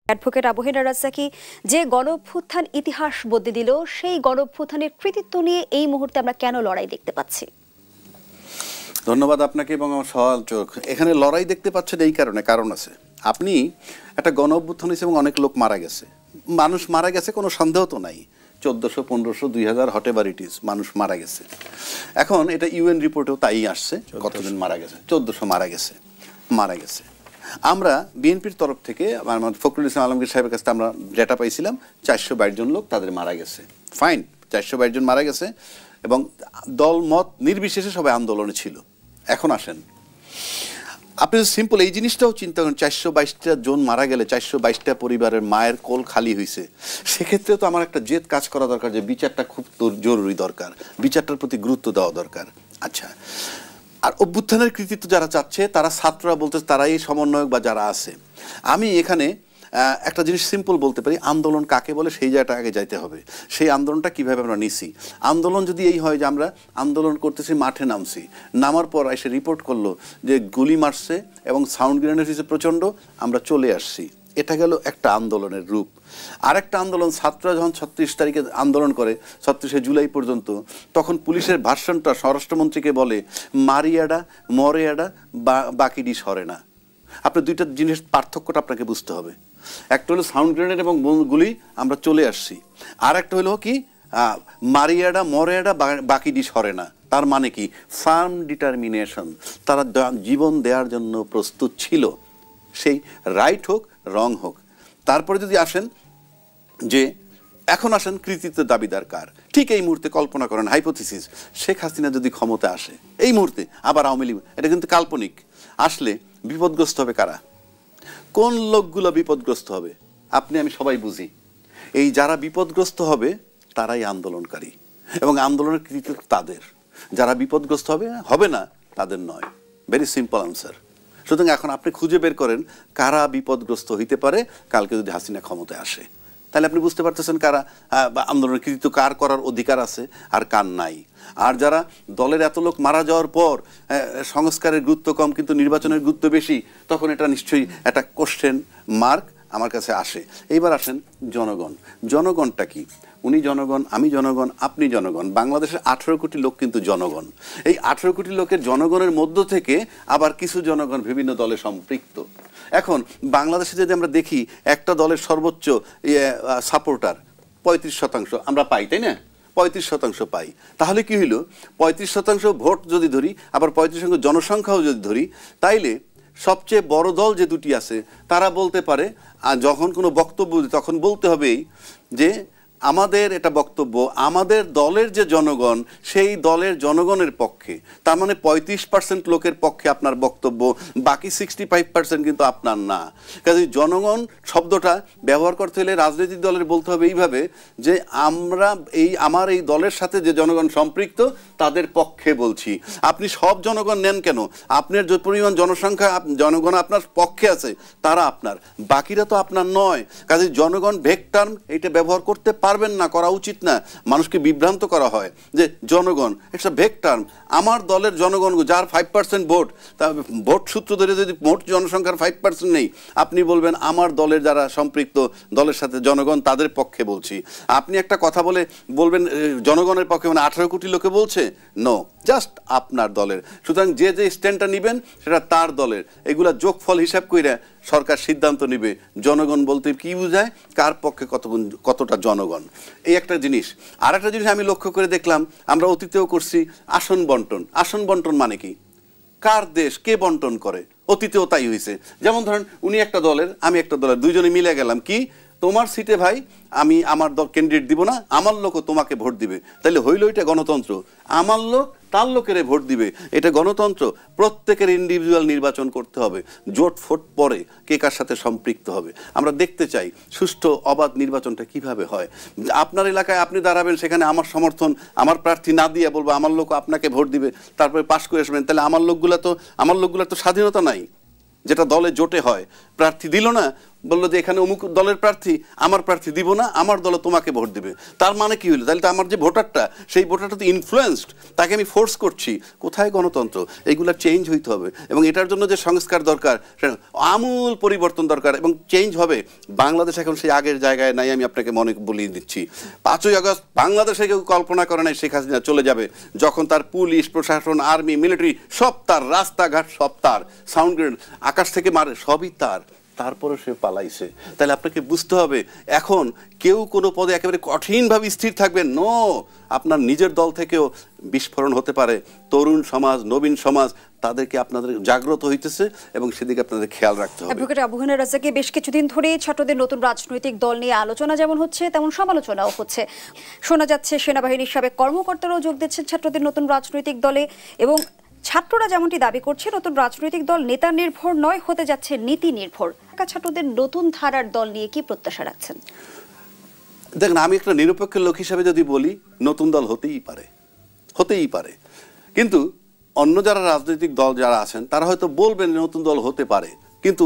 Advocate Abu Hena Razzaqi, যে গণঅভ্যুত্থান ইতিহাস বদলে দিল, সেই গণঅভ্যুত্থানের কৃতিত্ব নিয়ে এই মুহূর্তে আমরা কেন লড়াই দেখতে পাচ্ছি? ধন্যবাদ আপনাকে এবং আমার সহালোচক। এখানে লড়াই দেখতে পাচ্ছেন এই কারণ আছে। আপনি একটা গণঅভ্যুত্থান হয়েছে এবং অনেক লোক মারা গেছে, মানুষ মারা গেছে, কোনো সন্দেহ তো নাই। 1400, 1500, 2000 হটেভার ইট ইজ, মানুষ মারা গেছে। এখন এটা ইউএন রিপোর্টেও তাই আসছে, কতজন মারা গেছে, 1400 মারা গেছে। আমরা বিএনপির তরফ থেকে ফখরুল ইসলাম আলমগীর সাহেবের কাছে আমরা ডেটা পাইছিলাম 422 জন লোক তাদের মারা গেছে। ফাইন, 422 জন মারা গেছে এবং দল মত নির্বিশেষে সবাই আন্দোলনে ছিল। এখন আসেন, আপনি সিম্পল এই জিনিসটাও চিন্তা করেন, 422টা জন মারা গেলে 422টা পরিবারের মায়ের কোল খালি হয়েছে, সেক্ষেত্রে তো আমার একটা জেদ কাজ করা দরকার যে বিচারটা খুব জরুরি দরকার, বিচারটার প্রতি গুরুত্ব দেওয়া দরকার। আচ্ছা, আর অভ্যুত্থানের কৃতিত্ব যারা চাচ্ছে তারা ছাত্ররা বলতে তারাই সমন্বয়ক বা যারা আছে। আমি এখানে একটা জিনিস সিম্পল বলতে পারি, আন্দোলন কাকে বলে সেই জায়গাটা আগে যাইতে হবে। সেই আন্দোলনটা কিভাবে আমরা নিছি। আন্দোলন যদি এই হয় যে আমরা আন্দোলন করতেছি, মাঠে নামছি, নামার পর এসে রিপোর্ট করলো যে গুলি মারছে এবং সাউন্ড গ্রেনেড হয়েছে প্রচণ্ড, আমরা চলে আসছি, এটা গেল একটা আন্দোলনের রূপ। আরেকটা আন্দোলন, ছাত্ররা যখন 36 তারিখে আন্দোলন করে 36শে জুলাই পর্যন্ত, তখন পুলিশের ভার্সনটা স্বরাষ্ট্রমন্ত্রীকে বলে মারিয়াডা মরেয়াডা বাকি ডিস হরে না। আপনি দুইটা জিনিস পার্থক্যটা আপনাকে বুঝতে হবে। একটা হলো সাউন্ড গ্রেনেড এবং গুলি আমরা চলে আসছি, আর একটা হলো কি মারিয়াডা মরেয়াডা বাকি ডিস হরে না। তার মানে কি ফার্ম ডিটারমিনেশন, তারা জীবন দেওয়ার জন্য প্রস্তুত ছিল, সেই রাইট হোক রং হোক। তারপরে যদি আসেন যে এখন আসেন কৃতিত্বের দাবিদার কার, ঠিক এই মুহূর্তে কল্পনা করেন, হাইপোথিসিস, শেখ হাসিনা যদি ক্ষমতা আসে এই মুহূর্তে, আবার আওয়ামী লীগ, এটা কিন্তু কাল্পনিক, আসলে বিপদগ্রস্ত হবে কারা, কোন লোকগুলো বিপদগ্রস্ত হবে? আপনি আমি সবাই বুঝি, এই যারা বিপদগ্রস্ত হবে তারাই আন্দোলনকারী এবং আন্দোলনের কৃতিত্ব তাদের। যারা বিপদগ্রস্ত হবে না তাদের নয়। Very simple answer. সুতরাং এখন আপনি খুঁজে বের করেন কারা বিপদগ্রস্ত হইতে পারে কালকে যদি হাসিনা ক্ষমতায় আসে, তাহলে আপনি বুঝতে পারতেছেন কারা আন্দোলনের কৃতিত্ব কার করার অধিকার আছে আর কার নাই। আর যারা দলের এত লোক মারা যাওয়ার পর সংস্কারের গুরুত্ব কম কিন্তু নির্বাচনের গুরুত্ব বেশি, তখন এটা নিশ্চয়ই একটা কোশ্চেন মার্ক আমার কাছে আসে। এইবার আসেন জনগণ। জনগণটা কি? উনি জনগণ, আমি জনগণ, আপনি জনগণ। বাংলাদেশের 18 কোটি লোক কিন্তু জনগণ। এই 18 কোটি লোকের জনগণের মধ্য থেকে আবার কিছু জনগণ বিভিন্ন দলে সম্পৃক্ত। এখন বাংলাদেশে যদি আমরা দেখি একটা দলের সর্বোচ্চ সাপোর্টার 35% আমরা পাই, তাই না? 35% পাই। তাহলে কি হইল, 35% ভোট যদি ধরি, আবার 35% জনসংখ্যাও যদি ধরি, তাইলে সবচেয়ে বড় দল যে দুটি আছে তারা বলতে পারে, যখন কোনো বক্তব্য তখন বলতে হবেই যে আমাদের এটা বক্তব্য, আমাদের দলের যে জনগণ সেই দলের জনগণের পক্ষে। তার মানে 35% লোকের পক্ষে আপনার বক্তব্য, বাকি 65% কিন্তু আপনার না। কাজে জনগণ শব্দটা ব্যবহার করতে হলে রাজনৈতিক দলের বলতে হবে এইভাবে যে আমার এই দলের সাথে যে জনগণ সম্পৃক্ত তাদের পক্ষে বলছি। আপনি সব জনগণ নেন কেন, আপনার যে পরিমাণ জনসংখ্যা জনগণ আপনার পক্ষে আছে তারা আপনার, বাকিরা তো আপনার নয়। কাজে জনগণ ভেগ টার্ম এইটা ব্যবহার করতে পারবেন না, করা উচিত না। মানুষকে বিভ্রান্ত করা হয় যে জনগণ একটা ভেগ টার্ম। আমার দলের জনগণ যার 5% ভোট, তা ভোট সূত্র ধরে যদি মোট জনসংখ্যার 5% নেই, আপনি বলবেন আমার দলের যারা সম্পৃক্ত দলের সাথে জনগণ তাদের পক্ষে বলছি। আপনি একটা কথা বলবেন জনগণের পক্ষে, মানে 18 কোটি লোকে বলছে, নো, জাস্ট আপনার দলের। সুতরাং যে স্ট্যান্ডটা নিবেন সেটা তার দলের। এগুলা যোগফল হিসাব করে সরকার সিদ্ধান্ত নিবে জনগণ বলতে কি বোঝায়, কার পক্ষে কতটা জনগণ। এই একটা জিনিস। আর একটা জিনিস আমি লক্ষ্য করে দেখলাম, আমরা অতীতেও করছি আসন বন্টন। আসন বন্টন মানে কি, কার দেশ কে বন্টন করে, অতীতেও তাই হয়েছে। যেমন ধরেন উনি একটা দলের আমি একটা দলের, দুইজনে মিলে গেলাম, কি তোমার সিটে ভাই আমি আমার দল ক্যান্ডিডেট দিব না, আমার লোকও তোমাকে ভোট দিবে, তাহলে হইল এটা গণতন্ত্র। আমার লোক তার লোকেরে ভোট দিবে, এটা গণতন্ত্র। প্রত্যেকের ইন্ডিভিজুয়াল নির্বাচন করতে হবে, জোট ফোট পরে কে কার সাথে সম্পৃক্ত হবে। আমরা দেখতে চাই সুষ্ঠু অবাধ নির্বাচনটা কিভাবে হয়। আপনার এলাকায় আপনি দাঁড়াবেন, সেখানে আমার সমর্থন, আমার প্রার্থী না দিয়ে বলবো আমার লোক আপনাকে ভোট দিবে, তারপরে পাশ করে আসবেন, তাহলে আমার লোকগুলা তো স্বাধীনতা নাই। যেটা দলে জোটে হয়, প্রার্থী দিল না, বললো যে এখানে অমুক দলের প্রার্থী, আমার প্রার্থী দিব না, আমার দল তোমাকে ভোট দিবে। তার মানে কি হলো? তাহলে তো আমার যে ভোটারটা, সেই ভোটারটা তো ইনফ্লুয়েন্সড, তাকে আমি ফোর্স করছি। কোথায় গণতন্ত্র? এইগুলা চেঞ্জ হইতে হবে, এবং এটার জন্য যে সংস্কার দরকার, আমূল পরিবর্তন দরকার, এবং চেঞ্জ হবে। বাংলাদেশ এখন সেই আগের জায়গায় নাই, আমি আপনাকে মনে বলিয়ে দিচ্ছি। 5ই আগস্ট বাংলাদেশে কেউ কল্পনা করে নাই শেখ হাসিনা চলে যাবে, যখন তার পুলিশ প্রশাসন, আর্মি, মিলিটারি সব তার, রাস্তাঘাট সব তার, সাউন্ড গ্রেড আকাশ থেকে মারে, সবই তার, তারপরে সে পালাইছে। তাহলে আপনাকে বুঝতে হবে এখন কেউ কোনো পদে একেবারে কঠিনভাবে স্থির থাকবেন, নো। আপনার নিজের দল থেকেও বিস্ফোরণ হতে পারে। তরুণ সমাজ, নবীন সমাজ, তাদেরকে আপনাদের জাগ্রত হইতেছে, এবং সেদিকে আপনাদের খেয়াল রাখতে হবে। অ্যাডভোকেট আবু হেনা রাজ্জাককে বেশ কিছুদিন ধরে ছাত্রদের নতুন রাজনৈতিক দল নিয়ে আলোচনা যেমন হচ্ছে, তেমন সমালোচনাও হচ্ছে। শোনা যাচ্ছে সেনাবাহিনীর সাবেক কর্মকর্তারাও যোগ দিচ্ছেন ছাত্রদের নতুন রাজনৈতিক দলে, এবং ছাত্ররা যেমনটি দাবি করছে নতুন রাজনৈতিক দল নেতা নির্ভর নয়, হতে যাচ্ছে নীতি নির্ভর। ছাত্রদের নতুন ধারার দল নিয়ে কি প্রত্যাশা রাখছেন? দেখেন, আমি একটা নিরপেক্ষ লোক হিসাবে যদি বলি, নতুন দল হতেই পারে, হতেই পারে। কিন্তু অন্য যারা রাজনৈতিক দল যারা আছেন, তারা হয়তো বলবেন নতুন দল হতে পারে, কিন্তু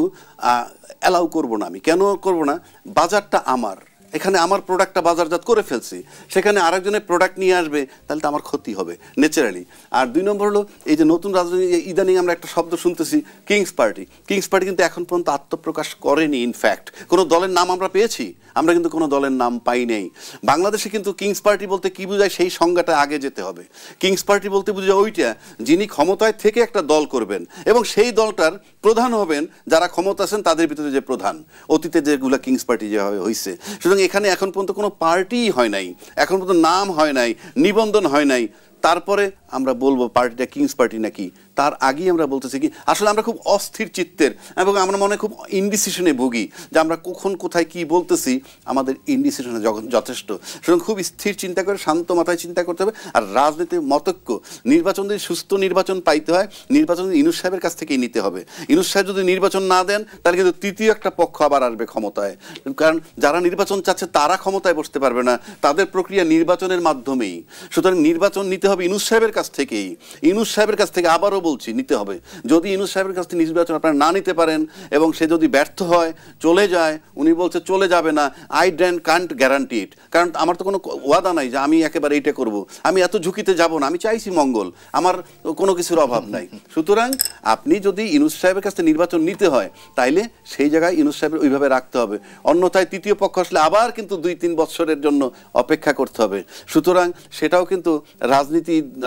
অ্যালাউ করব না। আমি কেন করব না? বাজারটা আমার, এখানে আমার প্রোডাক্টটা বাজারজাত করে ফেলছি, সেখানে আরেকজনের প্রোডাক্ট নিয়ে আসবে, তাহলে তো আমার ক্ষতি হবে ন্যাচারালি। আর 2 নম্বর হলো, এই যে নতুন রাজনীতি, ইদানিং আমরা একটা শব্দ শুনতেছি, কিংস পার্টি। কিংস পার্টি কিন্তু এখন পর্যন্ত আত্মপ্রকাশ করেনি। ইনফ্যাক্ট কোনো দলের নাম আমরা পেয়েছি? আমরা কিন্তু কোনো দলের নাম পাই নেই। বাংলাদেশে কিন্তু কিংস পার্টি বলতে কি বোঝায়, সেই সংজ্ঞাটা আগে যেতে হবে। কিংস পার্টি বলতে বোঝায় ওইটা, যিনি ক্ষমতায় থেকে একটা দল করবেন, এবং সেই দলটার প্রধান হবেন যারা ক্ষমতা আছেন তাদের ভিতরে যে প্রধান। অতীতে যেগুলো কিংস পার্টি যেভাবে হয়েছে, সুতরাং এখানে এখন পর্যন্ত কোনো পার্টিই হয় নাই, এখন পর্যন্ত নাম হয় নাই, নিবন্ধন হয় নাই। তারপরে আমরা বলবো পার্টিটা কিংস পার্টি নাকি, তার আগেই আমরা বলতেছি কি, আসলে আমরা খুব অস্থির চিত্তের, এবং আমরা মনে খুব ইনডিসিশনে ভুগি, যে আমরা কখন কোথায় কি বলতেছি, আমাদের ইনডিসিশনে যথেষ্ট। সুতরাং খুব স্থির চিন্তা করে, শান্ত মাথায় চিন্তা করতে হবে। আর রাজনীতির মতৈক্য, নির্বাচন যদি সুস্থ নির্বাচন পাইতে হয়, নির্বাচন ইউনূস সাহেবের কাছ থেকেই নিতে হবে। ইউনূস সাহেব যদি নির্বাচন না দেন, তাহলে কিন্তু তৃতীয় একটা পক্ষ আবার আসবে ক্ষমতায়। কারণ যারা নির্বাচন চাচ্ছে তারা ক্ষমতায় বসতে পারবে না, তাদের প্রক্রিয়া নির্বাচনের মাধ্যমেই। সুতরাং নির্বাচন নিতে হবে ইউনূস সাহেবের কাছ থেকেই। ইউনূস সাহেবের কাছ থেকে আবারও বলছি, নিতে হবে। যদি ইউনূস সাহেবের কাছ থেকে নির্বাচন আপনারা না নিতে পারেন, এবং সে যদি ব্যর্থ হয়, চলে যায়, উনি বলছে চলে যাবে না, আই কান্ট গ্যারান্টি ইট। কারণ আমার তো কোনো ওয়াদা নাই যে আমি একেবারে এইটা করব, আমি এত ঝুঁকিতে যাব না, আমি চাইছি মঙ্গল, আমার কোনো কিছুর অভাব নাই। সুতরাং আপনি যদি ইউনূস সাহেবের কাছ থেকে নির্বাচন নিতে হয়, তাইলে সেই জায়গায় ইউনূস সাহেবের ওইভাবে রাখতে হবে। অন্যথায় তৃতীয় পক্ষ আসলে আবার কিন্তু 2-3 বছরের জন্য অপেক্ষা করতে হবে। সুতরাং সেটাও কিন্তু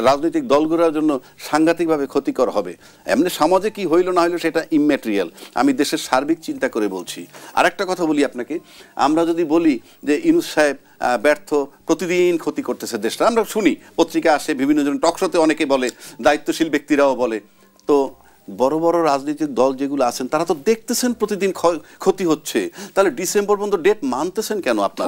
রাজনৈতিক দলগুলোর জন্য সাংঘাতিকভাবে ক্ষতিকর হবে। এমনি সমাজে কি হইল না হইলো সেটা ইম্যাটেরিয়াল, আমি দেশের সার্বিক চিন্তা করে বলছি। আরেকটা কথা বলি আপনাকে, আমরা যদি বলি যে ইউনূস সাহেব ব্যর্থ, প্রতিদিন ক্ষতি করতেছে দেশটা, আমরা শুনি, পত্রিকা আসে, বিভিন্ন জন টকশোতে অনেকে বলে, দায়িত্বশীল ব্যক্তিরাও বলে। তো বড় বড় রাজনৈতিক দল যেগুলো আছেন, তারা তো দেখতেছেন প্রতিদিন ক্ষতি হচ্ছে, তাহলে ডিসেম্বর পর্যন্ত ডেট মানতেছেন কেন আপনারা?